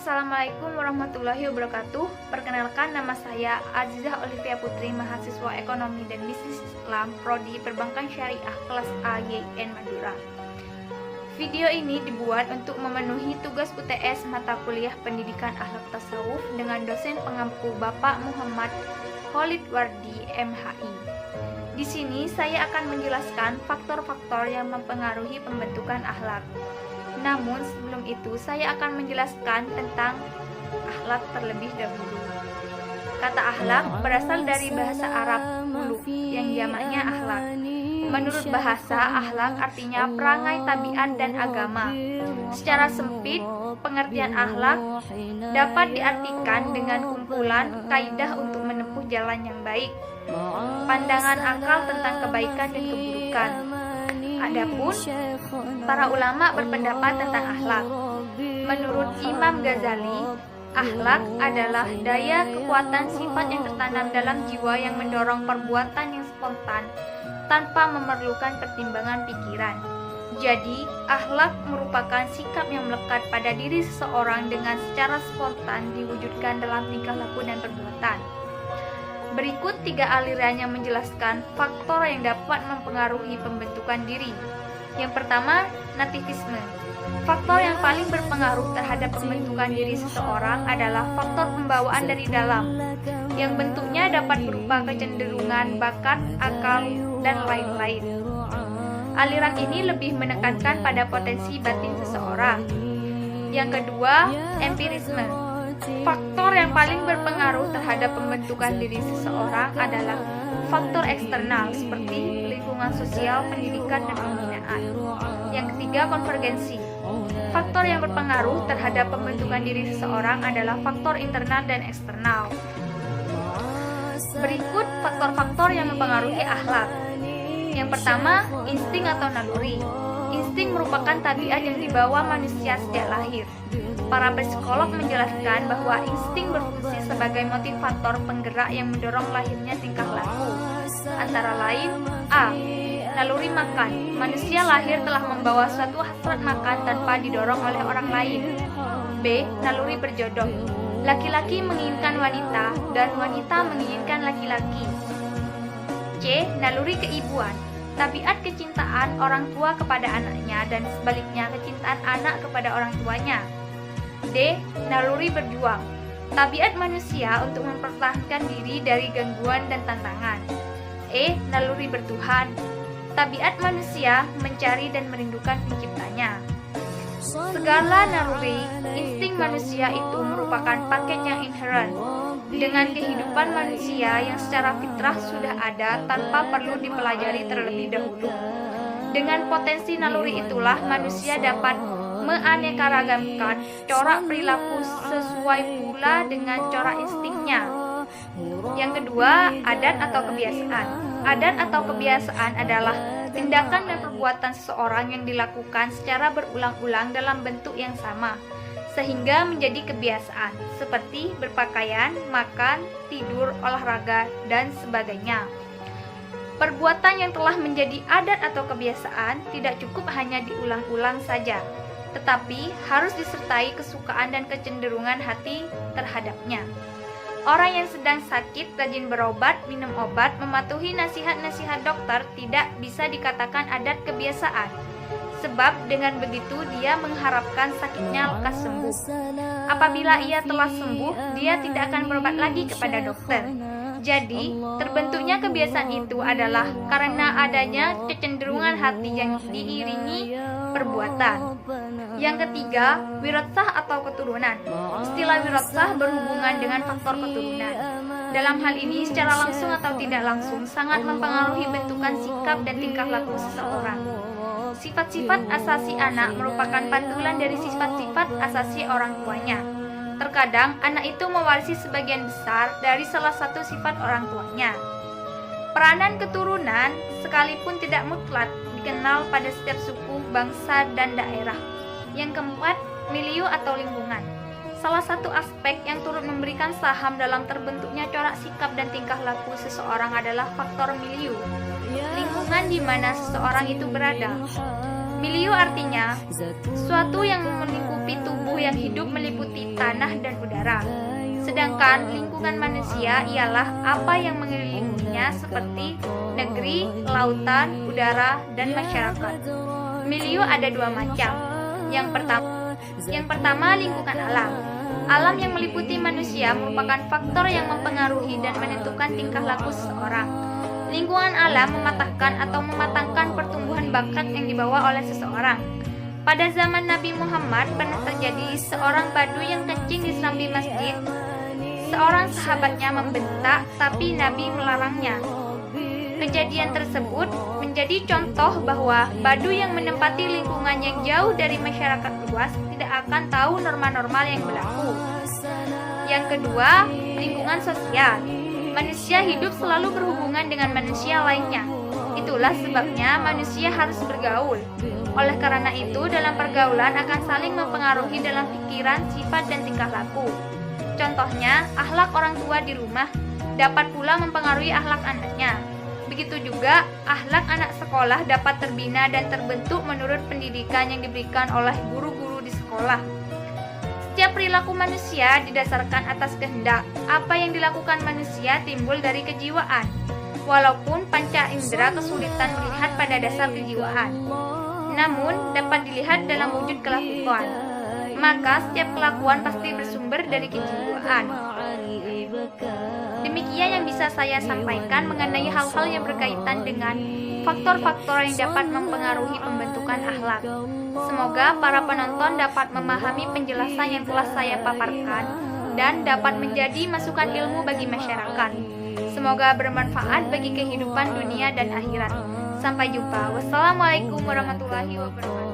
Assalamualaikum warahmatullahi wabarakatuh. Perkenalkan, nama saya Azizah Olivia Putri, mahasiswa Ekonomi dan Bisnis Islam, Prodi Perbankan Syariah kelas A YN Madura. Video ini dibuat untuk memenuhi tugas UTS mata kuliah Pendidikan Akhlak Tasawuf dengan dosen pengampu Bapak Muhammad Khalid Wardi, MHI. Di sini saya akan menjelaskan faktor-faktor yang mempengaruhi pembentukan akhlak. Namun sebelum itu saya akan menjelaskan tentang akhlak terlebih dahulu. Kata akhlak berasal dari bahasa Arab khuluq yang jamaknya akhlak. Menurut bahasa, akhlak artinya perangai, tabiat, dan agama. Secara sempit, pengertian akhlak dapat diartikan dengan kumpulan kaidah untuk menempuh jalan yang baik, pandangan akal tentang kebaikan dan keburukan. Adapun para ulama berpendapat tentang akhlak. Menurut Imam Ghazali, akhlak adalah daya kekuatan sifat yang tertanam dalam jiwa yang mendorong perbuatan yang spontan tanpa memerlukan pertimbangan pikiran. Jadi, akhlak merupakan sikap yang melekat pada diri seseorang dengan secara spontan diwujudkan dalam tingkah laku dan perbuatan. Berikut 3 aliran yang menjelaskan faktor yang dapat mempengaruhi pembentukan diri. Yang pertama, nativisme. Faktor yang paling berpengaruh terhadap pembentukan diri seseorang adalah faktor pembawaan dari dalam, yang bentuknya dapat berupa kecenderungan, bakat, akal, dan lain-lain. Aliran ini lebih menekankan pada potensi batin seseorang. Yang kedua, empirisme. Faktor yang paling berpengaruh terhadap pembentukan diri seseorang adalah faktor eksternal seperti lingkungan sosial, pendidikan, dan pembinaan. Yang ketiga, konvergensi. Faktor yang berpengaruh terhadap pembentukan diri seseorang adalah faktor internal dan eksternal. Berikut faktor-faktor yang mempengaruhi akhlak. Yang pertama, insting atau naluri. Insting merupakan tabiat yang dibawa manusia sejak lahir. Para psikolog menjelaskan bahwa insting berfungsi sebagai motivator penggerak yang mendorong lahirnya tingkah laku. Antara lain, A. Naluri makan. Manusia lahir telah membawa suatu hasrat makan tanpa didorong oleh orang lain. B. Naluri berjodoh. Laki-laki menginginkan wanita dan wanita menginginkan laki-laki. C. Naluri keibuan. Tabiat kecintaan orang tua kepada anaknya dan sebaliknya kecintaan anak kepada orang tuanya. D. Naluri berjuang. Tabiat manusia untuk mempertahankan diri dari gangguan dan tantangan. E. Naluri bertuhan. Tabiat manusia mencari dan merindukan penciptanya. Segala naluri, insting manusia itu merupakan paket yang inherent dengan kehidupan manusia yang secara fitrah sudah ada tanpa perlu dipelajari terlebih dahulu. Dengan potensi naluri itulah manusia dapat menganekaragamkan corak perilaku sesuai pula dengan corak instingnya. Yang kedua, adat atau kebiasaan. Adat atau kebiasaan adalah tindakan dan perbuatan seseorang yang dilakukan secara berulang-ulang dalam bentuk yang sama, sehingga menjadi kebiasaan, seperti berpakaian, makan, tidur, olahraga, dan sebagainya. Perbuatan yang telah menjadi adat atau kebiasaan tidak cukup hanya diulang-ulang saja, tetapi harus disertai kesukaan dan kecenderungan hati terhadapnya. Orang yang sedang sakit rajin berobat, minum obat, mematuhi nasihat-nasihat dokter tidak bisa dikatakan adat kebiasaan. Sebab dengan begitu dia mengharapkan sakitnya lekas sembuh. Apabila ia telah sembuh, dia tidak akan berobat lagi kepada dokter. Jadi, terbentuknya kebiasaan itu adalah karena adanya kecenderungan hati yang diiringi perbuatan. Yang ketiga, wiratsah atau keturunan. Istilah wiratsah berhubungan dengan faktor keturunan. Dalam hal ini, secara langsung atau tidak langsung, sangat mempengaruhi bentukan sikap dan tingkah laku seseorang. Sifat-sifat asasi anak merupakan pantulan dari sifat-sifat asasi orang tuanya. Terkadang, anak itu mewarisi sebagian besar dari salah satu sifat orang tuanya. Peranan keturunan, sekalipun tidak mutlak, dikenal pada setiap suku, bangsa, dan daerah. Yang keempat, milieu atau lingkungan. Salah satu aspek yang turut memberikan saham dalam terbentuknya corak sikap dan tingkah laku seseorang adalah faktor milieu, lingkungan di mana seseorang itu berada. Milieu artinya suatu yang melingkupi tubuh yang hidup meliputi tanah dan udara. Sedangkan lingkungan manusia ialah apa yang mengelilinginya seperti negeri, lautan, udara, dan masyarakat. Milieu ada dua macam. Yang pertama lingkungan alam. Alam yang meliputi manusia merupakan faktor yang mempengaruhi dan menentukan tingkah laku seseorang. Lingkungan alam mematahkan atau mematangkan pertumbuhan bakat yang dibawa oleh seseorang. Pada zaman Nabi Muhammad pernah terjadi seorang badu yang kencing di serambi masjid. Seorang sahabatnya membentak, tapi Nabi melarangnya. Kejadian tersebut menjadi contoh bahwa badu yang menempati lingkungan yang jauh dari masyarakat luas tidak akan tahu norma-norma yang berlaku. Yang kedua, lingkungan sosial. Manusia hidup selalu berhubungan dengan manusia lainnya. Itulah sebabnya manusia harus bergaul. Oleh karena itu, dalam pergaulan akan saling mempengaruhi dalam pikiran, sifat, dan tingkah laku. Contohnya, akhlak orang tua di rumah dapat pula mempengaruhi akhlak anaknya. Begitu juga, akhlak anak sekolah dapat terbina dan terbentuk menurut pendidikan yang diberikan oleh guru-guru di sekolah. Setiap perilaku manusia didasarkan atas kehendak. Apa yang dilakukan manusia timbul dari kejiwaan. Walaupun panca indera kesulitan melihat pada dasar kejiwaan, namun dapat dilihat dalam wujud kelakuan. Maka setiap kelakuan pasti bersumber dari kejiwaan. Demikian yang bisa saya sampaikan mengenai hal-hal yang berkaitan dengan faktor-faktor yang dapat mempengaruhi pembentukan akhlak. Semoga para penonton dapat memahami penjelasan yang telah saya paparkan dan dapat menjadi masukan ilmu bagi masyarakat. Semoga bermanfaat bagi kehidupan dunia dan akhirat. Sampai jumpa. Wassalamualaikum warahmatullahi wabarakatuh.